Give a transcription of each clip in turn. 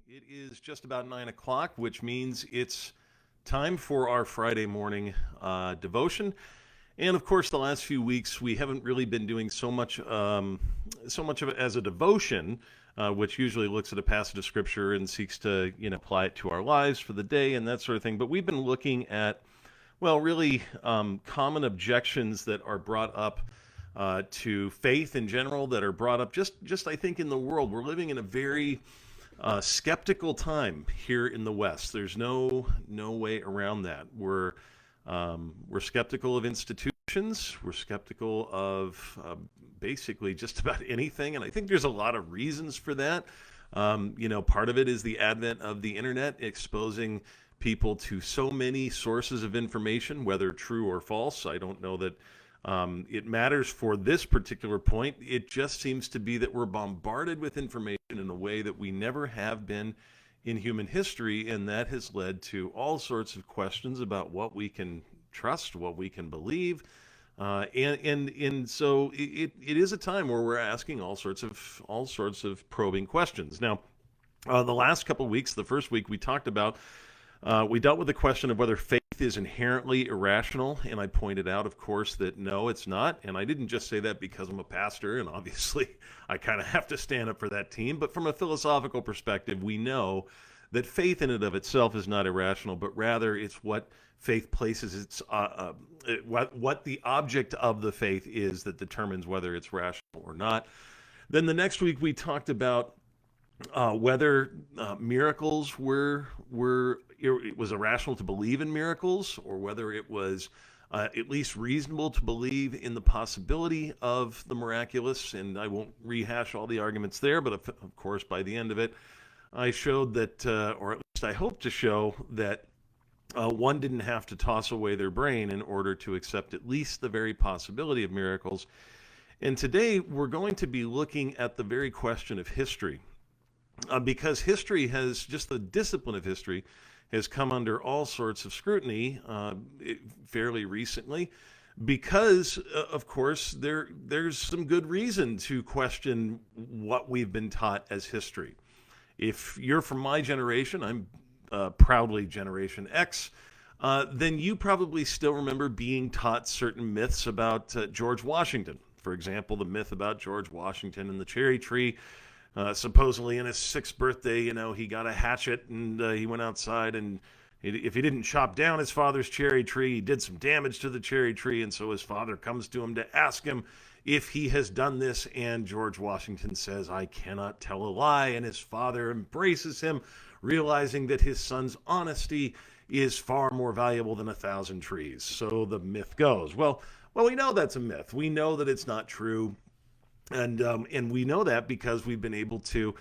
It is just about 9 o'clock, which means it's time for our Friday morning devotion. And of course, the last few weeks we haven't really been doing so much of it as a devotion, which usually looks at a passage of scripture and seeks to apply it to our lives for the day and that sort of thing. But we've been looking at, well, really common objections that are brought up to faith in general, that are brought up just I think in the world. We're living in a very skeptical time here in the West. There's no way around that. We're skeptical of institutions. We're skeptical of basically just about anything, and I think there's a lot of reasons for that. Part of it is the advent of the internet exposing people to so many sources of information, whether true or false. I don't know that it matters for this particular point. It just seems to be that we're bombarded with information in a way that we never have been in human history, and that has led to all sorts of questions about what we can trust, what we can believe, and so it is a time where we're asking all sorts of probing questions. Now, the last couple of weeks, the first week we talked about. We dealt with the question of whether faith is inherently irrational, and I pointed out, of course, that no, it's not. And I didn't just say that because I'm a pastor, and obviously I kind of have to stand up for that team. But from a philosophical perspective, we know that faith in and of itself is not irrational, but rather it's what faith places what the object of the faith is that determines whether it's rational or not. Then the next week we talked about whether miracles it was irrational to believe in miracles, or whether it was at least reasonable to believe in the possibility of the miraculous. And I won't rehash all the arguments there, but of course, by the end of it, I showed that, or at least I hope to show that one didn't have to toss away their brain in order to accept at least the very possibility of miracles. And today, we're going to be looking at the very question of history. Because history just the discipline of history has come under all sorts of scrutiny fairly recently, because, of course, there's some good reason to question what we've been taught as history. If you're from my generation, I'm proudly Generation X, then you probably still remember being taught certain myths about George Washington. For example, the myth about George Washington and the cherry tree. Supposedly in his 6th birthday, he got a hatchet and he went outside, and if he didn't chop down his father's cherry tree, he did some damage to the cherry tree, and so his father comes to him to ask him if he has done this, and George Washington says, "I cannot tell a lie," and his father embraces him, realizing that his son's honesty is far more valuable than 1,000 trees. So the myth goes. Well, we know that's a myth. We know that it's not true. And we know that because we've been able to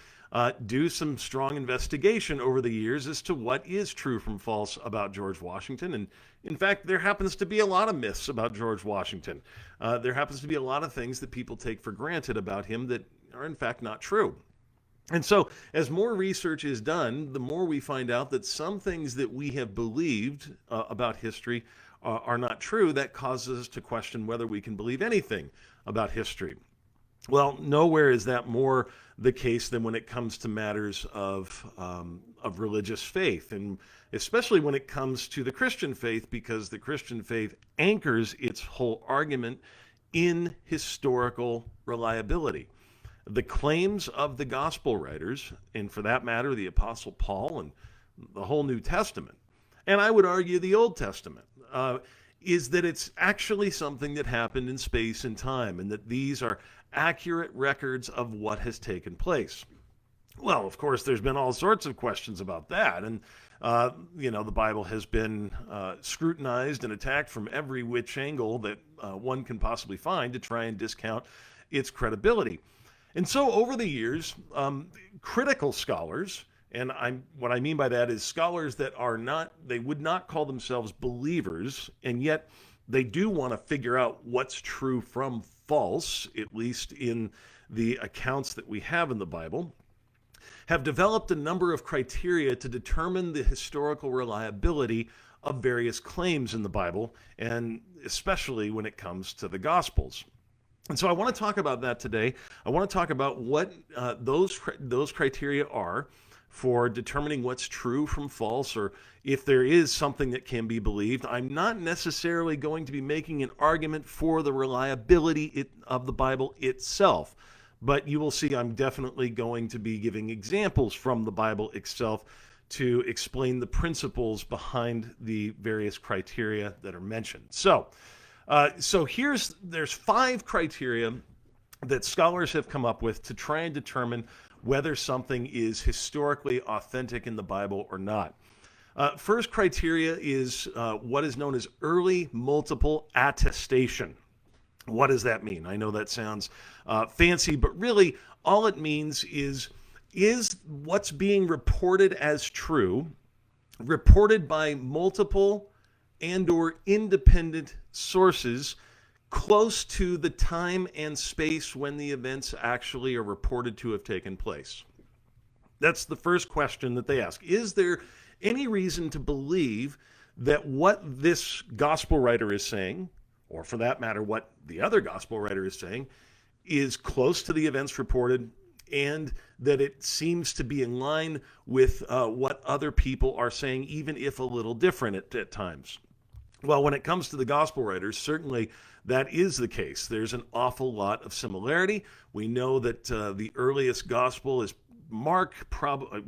do some strong investigation over the years as to what is true from false about George Washington. And in fact, there happens to be a lot of myths about George Washington. There happens to be a lot of things that people take for granted about him that are in fact not true. And so as more research is done, the more we find out that some things that we have believed about history are not true. That causes us to question whether we can believe anything about history. Well, nowhere is that more the case than when it comes to matters of religious faith, and especially when it comes to the Christian faith, because the Christian faith anchors its whole argument in historical reliability. The claims of the gospel writers, and for that matter, the Apostle Paul and the whole New Testament, and I would argue the Old Testament, is that it's actually something that happened in space and time, and that these are accurate records of what has taken place. Well, of course, there's been all sorts of questions about that, and the Bible has been scrutinized and attacked from every which angle that one can possibly find to try and discount its credibility. And so over the years, critical scholars, and what I mean by that is scholars that they would not call themselves believers, and yet they do want to figure out what's true from false, at least in the accounts that we have in the Bible, have developed a number of criteria to determine the historical reliability of various claims in the Bible, and especially when it comes to the Gospels. And so I want to talk about that today. I want to talk about what those criteria are. for determining what's true from false, or if there is something that can be believed. I'm not necessarily going to be making an argument for the reliability of the Bible itself, but you will see I'm definitely going to be giving examples from the Bible itself to explain the principles behind the various criteria that are mentioned. So there's 5 criteria that scholars have come up with to try and determine whether something is historically authentic in the Bible or not. First criteria is what is known as early multiple attestation. What does that mean? I know that sounds fancy, but really all it means is what's being reported as true, reported by multiple and or independent sources close to the time and space when the events actually are reported to have taken place. That's the first question that they ask. Is there any reason to believe that what this gospel writer is saying, or for that matter, what the other gospel writer is saying, is close to the events reported, and that it seems to be in line with what other people are saying, even if a little different at times? Well, when it comes to the gospel writers, certainly that is the case. There's an awful lot of similarity. We know that the earliest gospel is Mark.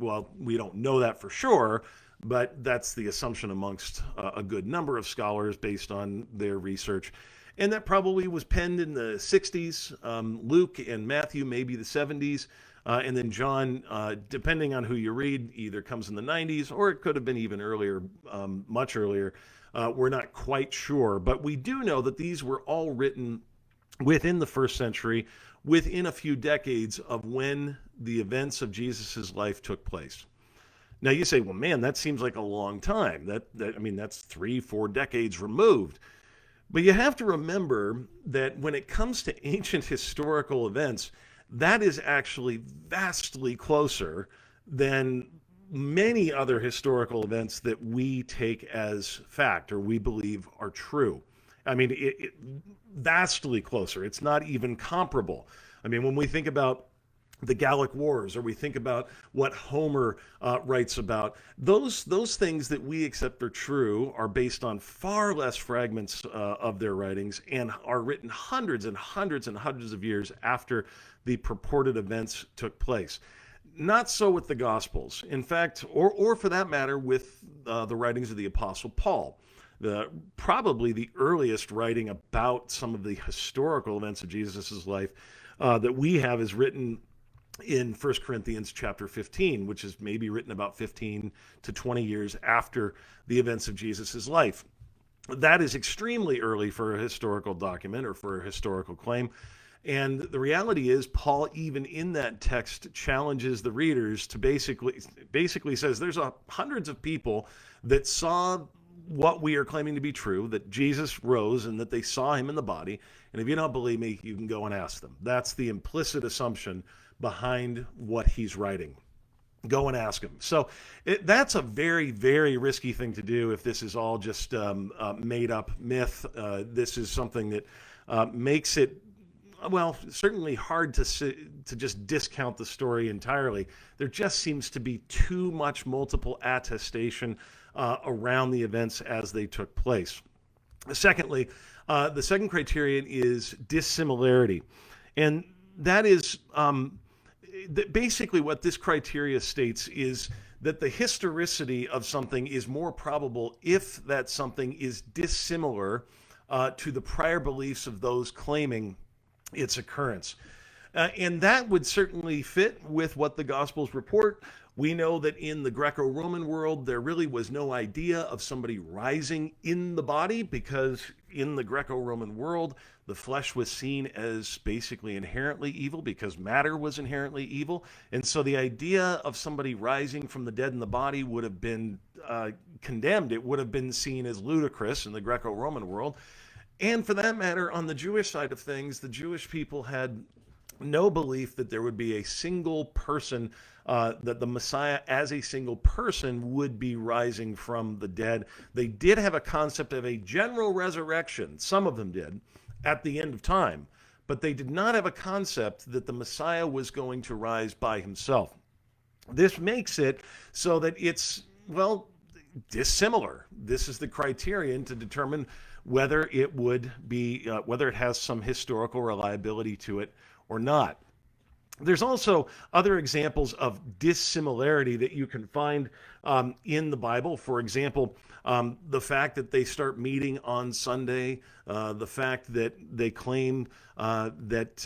Well, we don't know that for sure, but that's the assumption amongst a good number of scholars based on their research. And that probably was penned in the 60s. Luke and Matthew, maybe the 70s. And then John, depending on who you read, either comes in the 90s or it could have been even earlier, much earlier. We're not quite sure, but we do know that these were all written within the first century, within a few decades of when the events of Jesus's life took place. Now you say, well, man, that seems like a long time. That's 3-4 decades removed. But you have to remember that when it comes to ancient historical events, that is actually vastly closer than many other historical events that we take as fact or we believe are true. I mean, it vastly closer. It's not even comparable. I mean, when we think about the Gallic Wars, or we think about what Homer writes about, those things that we accept are true are based on far less fragments of their writings and are written hundreds and hundreds and hundreds of years after the purported events took place. Not so with the Gospels. In fact, or for that matter, with the writings of the Apostle Paul. Probably the earliest writing about some of the historical events of Jesus' life that we have is written in 1 Corinthians chapter 15, which is maybe written about 15 to 20 years after the events of Jesus' life. That is extremely early for a historical document or for a historical claim. And the reality is, Paul, even in that text, challenges the readers to basically says there's hundreds of people that saw what we are claiming to be true, that Jesus rose and that they saw him in the body. And if you don't believe me, you can go and ask them. That's the implicit assumption behind what he's writing. Go and ask him. So that's a very, very risky thing to do if this is all just made up myth. This is something that makes it, well, certainly hard to just discount the story entirely. There just seems to be too much multiple attestation around the events as they took place. Secondly, the second criterion is dissimilarity. And that is basically what this criteria states is that the historicity of something is more probable if that something is dissimilar to the prior beliefs of those claiming its occurrence. And that would certainly fit with what the Gospels report. We know that in the Greco-Roman world, there really was no idea of somebody rising in the body, because in the Greco-Roman world, the flesh was seen as basically inherently evil because matter was inherently evil. And so the idea of somebody rising from the dead in the body would have been condemned. It would have been seen as ludicrous in the Greco-Roman world. And for that matter, on the Jewish side of things, the Jewish people had no belief that there would be a single person, that the Messiah as a single person would be rising from the dead. They did have a concept of a general resurrection, some of them did, at the end of time, but they did not have a concept that the Messiah was going to rise by himself. This makes it so that it's, well, dissimilar. This is the criterion to determine whether it would be, whether it has some historical reliability to it or not. There's also other examples of dissimilarity that you can find in the Bible. For example, the fact that they start meeting on Sunday, the fact that they claim that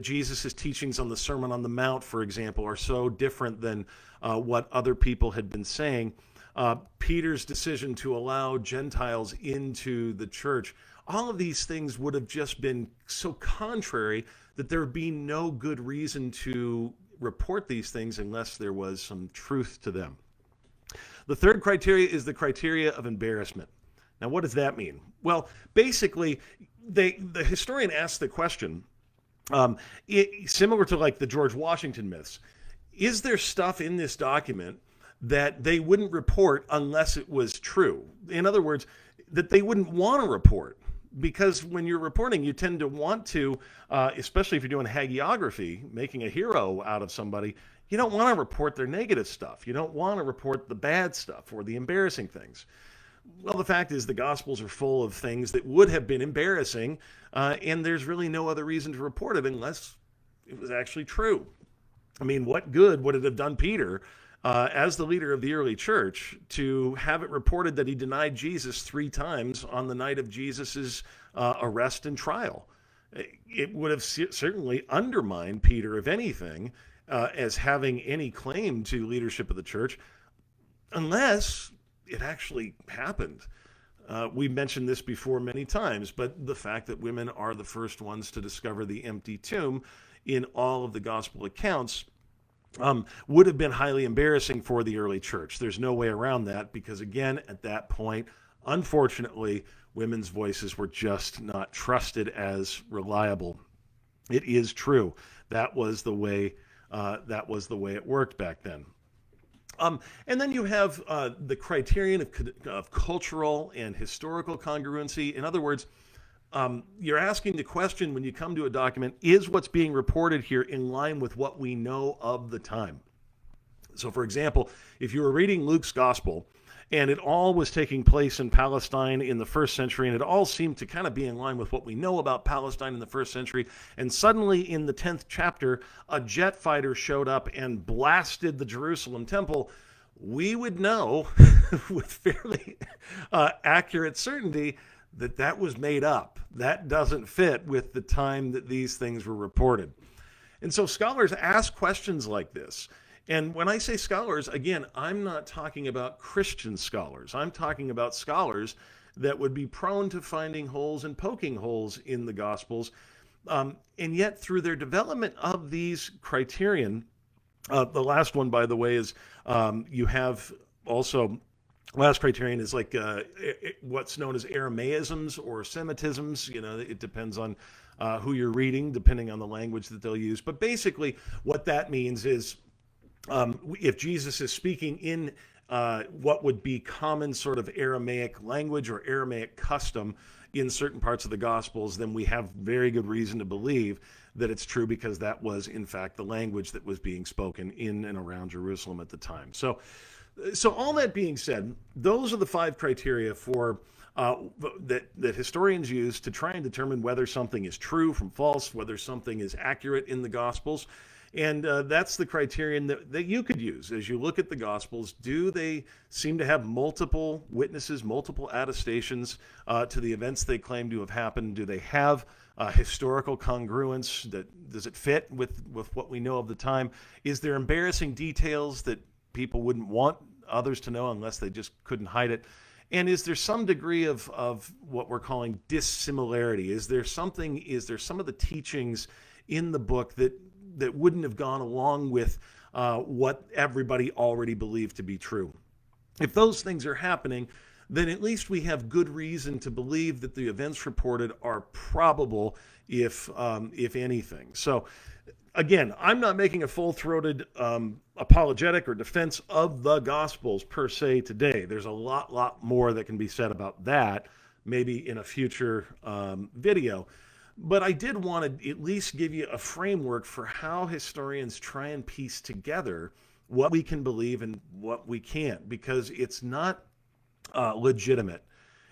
Jesus' teachings on the Sermon on the Mount, for example, are so different than what other people had been saying. Peter's decision to allow Gentiles into the church, all of these things would have just been so contrary that there would be no good reason to report these things unless there was some truth to them. The third criteria is the criteria of embarrassment. Now, what does that mean? Well, basically, the historian asks the question, similar to like the George Washington myths, is there stuff in this document that they wouldn't report unless it was true? In other words, that they wouldn't want to report. Because when you're reporting, you tend to want to, especially if you're doing hagiography, making a hero out of somebody, you don't want to report their negative stuff. You don't want to report the bad stuff or the embarrassing things. Well, the fact is the Gospels are full of things that would have been embarrassing, and there's really no other reason to report it unless it was actually true. I mean, what good would it have done Peter, as the leader of the early church, to have it reported that he denied Jesus 3 times on the night of Jesus's arrest and trial? It would have certainly undermined Peter, if anything, as having any claim to leadership of the church, unless it actually happened. We mentioned this before many times, but the fact that women are the first ones to discover the empty tomb in all of the gospel accounts would have been highly embarrassing for the early church. There's no way around that because, again, at that point, unfortunately, women's voices were just not trusted as reliable. It is true. That was the way it worked back then. And then you have the criterion of cultural and historical congruency. In other words, you're asking the question when you come to a document, is what's being reported here in line with what we know of the time? So, for example, if you were reading Luke's gospel and it all was taking place in Palestine in the first century, and it all seemed to kind of be in line with what we know about Palestine in the first century, and suddenly in the 10th chapter, a jet fighter showed up and blasted the Jerusalem temple, we would know with fairly accurate certainty that that was made up. That doesn't fit with the time that these things were reported. And so scholars ask questions like this. And when I say scholars, again, I'm not talking about Christian scholars. I'm talking about scholars that would be prone to finding holes and poking holes in the Gospels. And yet, through their development of these criterion, the last one, by the way, is you have also, last criterion is like what's known as Aramaisms or Semitisms. You know, it depends on who you're reading, depending on the language that they'll use. But basically, what that means is if Jesus is speaking in what would be common sort of Aramaic language or Aramaic custom in certain parts of the Gospels, then we have very good reason to believe that it's true because that was, in fact, the language that was being spoken in and around Jerusalem at the time. So all that being said, those are the 5 criteria for that historians use to try and determine whether something is true from false, whether something is accurate in the Gospels. And that's the criterion that you could use as you look at the Gospels. Do they seem to have multiple witnesses, multiple attestations to the events they claim to have happened? Do they have historical congruence? Does it fit with what we know of the time? Is there embarrassing details that people wouldn't want others to know unless they just couldn't hide it? And is there some degree of what we're calling dissimilarity? Is there some of the teachings in the book that wouldn't have gone along with what everybody already believed to be true? If those things are happening, then at least we have good reason to believe that the events reported are probable, if anything. So, again, I'm not making a full-throated apologetic or defense of the Gospels per se today. There's a lot more that can be said about that, maybe in a future video. But I did want to at least give you a framework for how historians try and piece together what we can believe and what we can't, because it's not legitimate.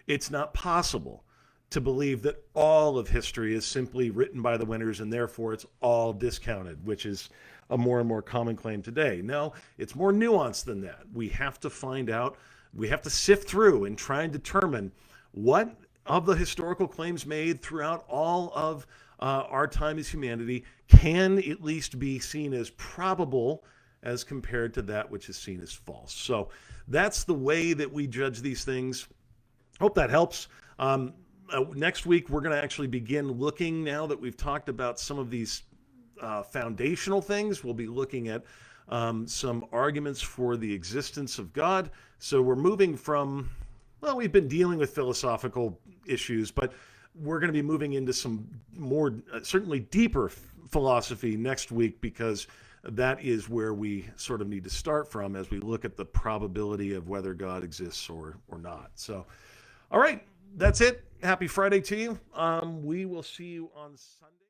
It's not possible to believe that all of history is simply written by the winners and therefore it's all discounted, which is a more and more common claim today. No, it's more nuanced than that. We have to find out, we have to sift through and try and determine what of the historical claims made throughout all of our time as humanity can at least be seen as probable as compared to that which is seen as false. So that's the way that we judge these things. Hope that helps. Next week, we're going to actually begin looking, now that we've talked about some of these foundational things, we'll be looking at some arguments for the existence of God. So we're moving from, well, we've been dealing with philosophical issues, but we're going to be moving into some more, certainly deeper philosophy next week, because that is where we sort of need to start from as we look at the probability of whether God exists or not. So, all right, that's it. Happy Friday to you. We will see you on Sunday.